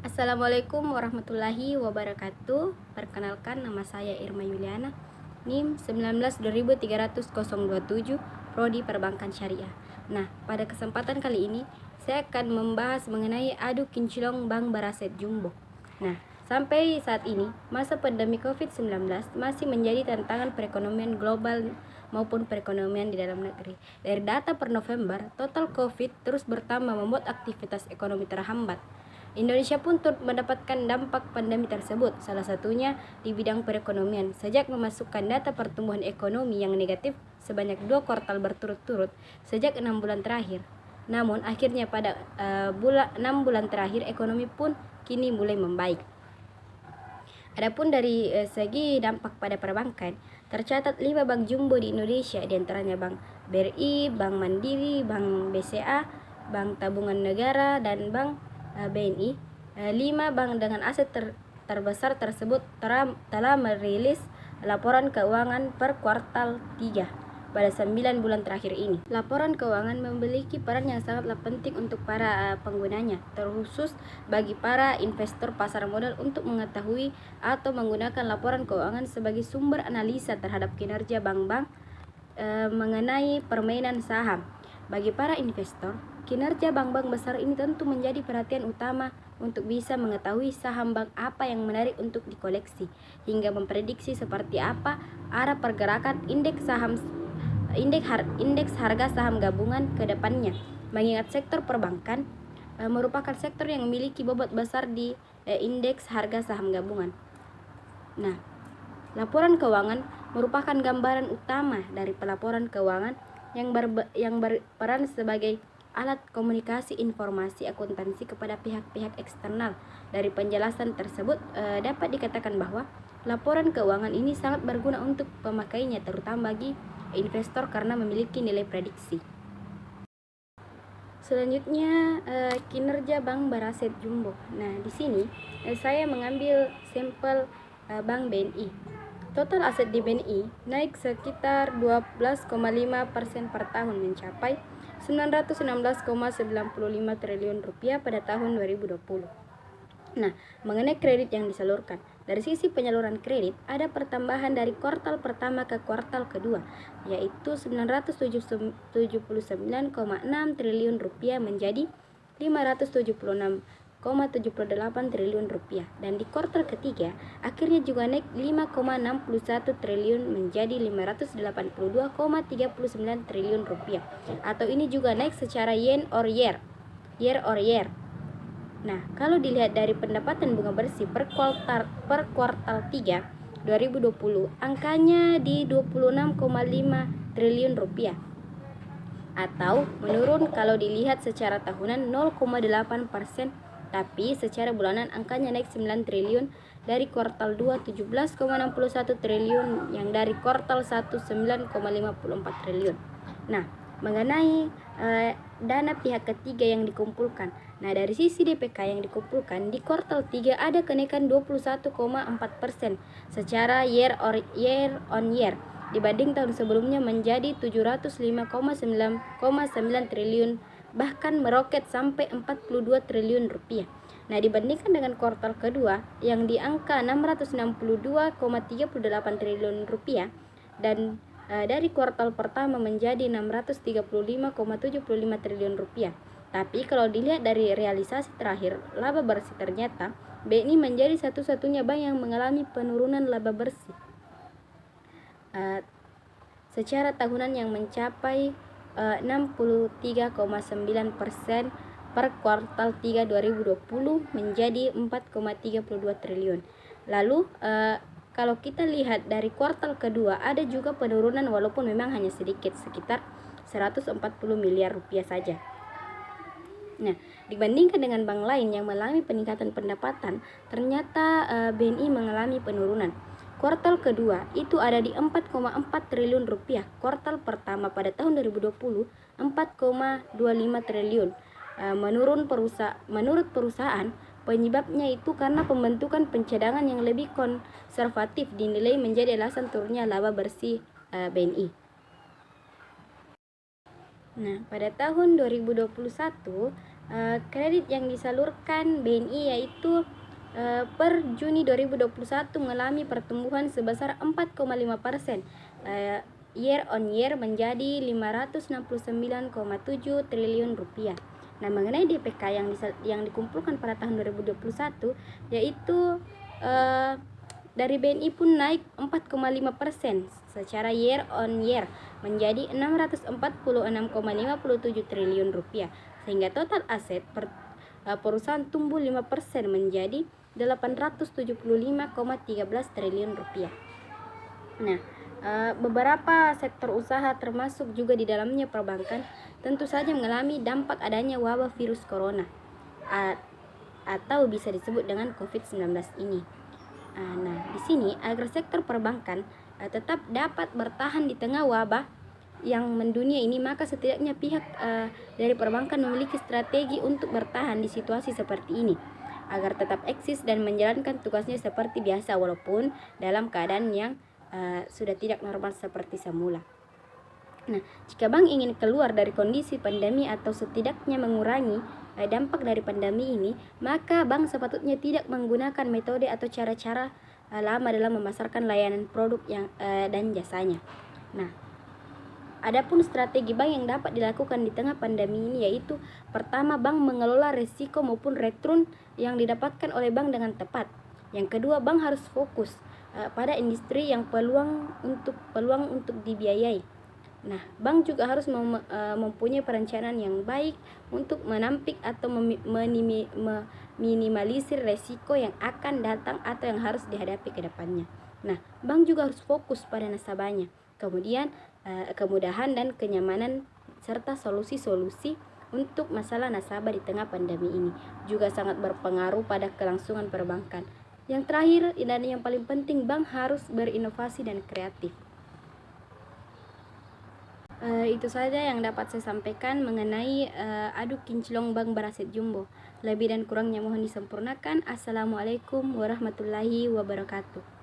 Assalamualaikum warahmatullahi wabarakatuh. Perkenalkan, nama saya Irma Yuliana, NIM 19 203027, Prodi Perbankan Syariah. Nah, pada kesempatan kali ini saya akan membahas mengenai adu kinclong Bank Baraset Jumbo. Nah, sampai saat ini masa pandemi COVID-19 masih menjadi tantangan perekonomian global maupun perekonomian di dalam negeri. Dari data per November, total COVID terus bertambah membuat aktivitas ekonomi terhambat. Indonesia pun turut mendapatkan dampak pandemi tersebut, salah satunya di bidang perekonomian. Sejak memasukkan data pertumbuhan ekonomi yang negatif sebanyak 2 kuartal berturut-turut sejak 6 bulan terakhir. Namun akhirnya pada 6 bulan terakhir ekonomi pun kini mulai membaik. Adapun dari segi dampak pada perbankan, tercatat 5 bank jumbo di Indonesia, diantaranya Bank BRI, Bank Mandiri, Bank BCA, Bank Tabungan Negara, dan Bank BNI. 5 bank dengan aset terbesar tersebut telah merilis laporan keuangan per kuartal 3 pada 9 bulan terakhir ini. Laporan keuangan memiliki peran yang sangatlah penting untuk para penggunanya, terkhusus bagi para investor pasar modal untuk mengetahui atau menggunakan laporan keuangan sebagai sumber analisa terhadap kinerja bank-bank mengenai permainan saham. Bagi para investor, kinerja bank-bank besar ini tentu menjadi perhatian utama untuk bisa mengetahui saham bank apa yang menarik untuk dikoleksi, hingga memprediksi seperti apa arah pergerakan indeks harga saham gabungan ke depannya. Mengingat sektor perbankan merupakan sektor yang memiliki bobot besar di indeks harga saham gabungan. Nah, laporan keuangan merupakan gambaran utama dari pelaporan keuangan yang berperan sebagai alat komunikasi informasi akuntansi kepada pihak-pihak eksternal. Dari penjelasan tersebut dapat dikatakan bahwa laporan keuangan ini sangat berguna untuk pemakainya, terutama bagi investor karena memiliki nilai prediksi. Selanjutnya kinerja Bank Baraset Jumbo. Nah, di sini saya mengambil sampel Bank BNI. Total aset di BNI naik sekitar 12,5% per tahun mencapai 916,95 triliun rupiah pada tahun 2020. Nah, mengenai kredit yang disalurkan, dari sisi penyaluran kredit ada pertambahan dari kuartal pertama ke kuartal kedua, yaitu 979,6 triliun rupiah menjadi 576,78 triliun rupiah, dan di kuartal ketiga akhirnya juga naik 5,61 triliun menjadi 582,39 triliun rupiah, atau ini juga naik secara year or year. Nah, kalau dilihat dari pendapatan bunga bersih per kuartal 3 2020, angkanya di 26,5 triliun rupiah, atau menurun kalau dilihat secara tahunan 0,8%, tapi secara bulanan angkanya naik 9 triliun dari kuartal 2 17,61 triliun, yang dari kuartal 1 9,54 triliun. Nah, mengenai dana pihak ketiga yang dikumpulkan. Nah, dari sisi DPK yang dikumpulkan di kuartal 3 ada kenaikan 21,4% secara year on year dibanding tahun sebelumnya menjadi 705,9 triliun, bahkan meroket sampai 42 triliun rupiah. Nah, dibandingkan dengan kuartal kedua yang di angka 662,38 triliun rupiah, dan dari kuartal pertama menjadi 635,75 triliun rupiah. Tapi kalau dilihat dari realisasi terakhir laba bersih, ternyata BNI menjadi satu-satunya bank yang mengalami penurunan laba bersih secara tahunan yang mencapai 63,9% per kuartal 3 2020 menjadi 4,32 triliun. Lalu kalau kita lihat dari kuartal kedua ada juga penurunan, walaupun memang hanya sedikit, sekitar 140 miliar rupiah saja. Nah, dibandingkan dengan bank lain yang mengalami peningkatan pendapatan, ternyata BNI mengalami penurunan. Kuartal kedua itu ada di 4,4 triliun rupiah. Kuartal pertama pada tahun 2020 4,25 triliun. Menurut perusahaan, penyebabnya itu karena pembentukan pencadangan yang lebih konservatif dinilai menjadi alasan turunnya laba bersih BNI. Nah, pada tahun 2021 Kredit yang disalurkan BNI yaitu per Juni 2021 mengalami pertumbuhan sebesar 4,5% year on year menjadi 569,7 triliun rupiah. Nah, mengenai DPK yang dikumpulkan pada tahun 2021 yaitu dari BNI pun naik 4,5% secara year on year menjadi 646,57 triliun rupiah, sehingga total aset perusahaan tumbuh 5% menjadi 875,13 triliun rupiah. Nah, beberapa sektor usaha termasuk juga di dalamnya perbankan tentu saja mengalami dampak adanya wabah virus corona atau bisa disebut dengan COVID-19 ini. Nah, di sini agar sektor perbankan tetap dapat bertahan di tengah wabah yang mendunia ini, maka setidaknya pihak dari perbankan memiliki strategi untuk bertahan di situasi seperti ini agar tetap eksis dan menjalankan tugasnya seperti biasa walaupun dalam keadaan yang sudah tidak normal seperti semula. Nah, jika bank ingin keluar dari kondisi pandemi atau setidaknya mengurangi dampak dari pandemi ini, maka bank sepatutnya tidak menggunakan metode atau cara-cara lama dalam memasarkan layanan produk dan jasanya. Nah, adapun strategi bank yang dapat dilakukan di tengah pandemi ini yaitu pertama, bank mengelola risiko maupun return yang didapatkan oleh bank dengan tepat. Yang kedua, bank harus fokus pada industri yang peluang untuk dibiayai. Nah, bank juga harus mempunyai perencanaan yang baik untuk menampik atau meminimalisir resiko yang akan datang atau yang harus dihadapi ke depannya. Nah, bank juga harus fokus pada nasabahnya, kemudian kemudahan dan kenyamanan serta solusi-solusi untuk masalah nasabah di tengah pandemi ini juga sangat berpengaruh pada kelangsungan perbankan. Yang terakhir dan yang paling penting, bank harus berinovasi dan kreatif. Itu saja yang dapat saya sampaikan mengenai adu kinclong Bank Baraset Jumbo. Lebih dan kurangnya mohon disempurnakan. Assalamualaikum warahmatullahi wabarakatuh.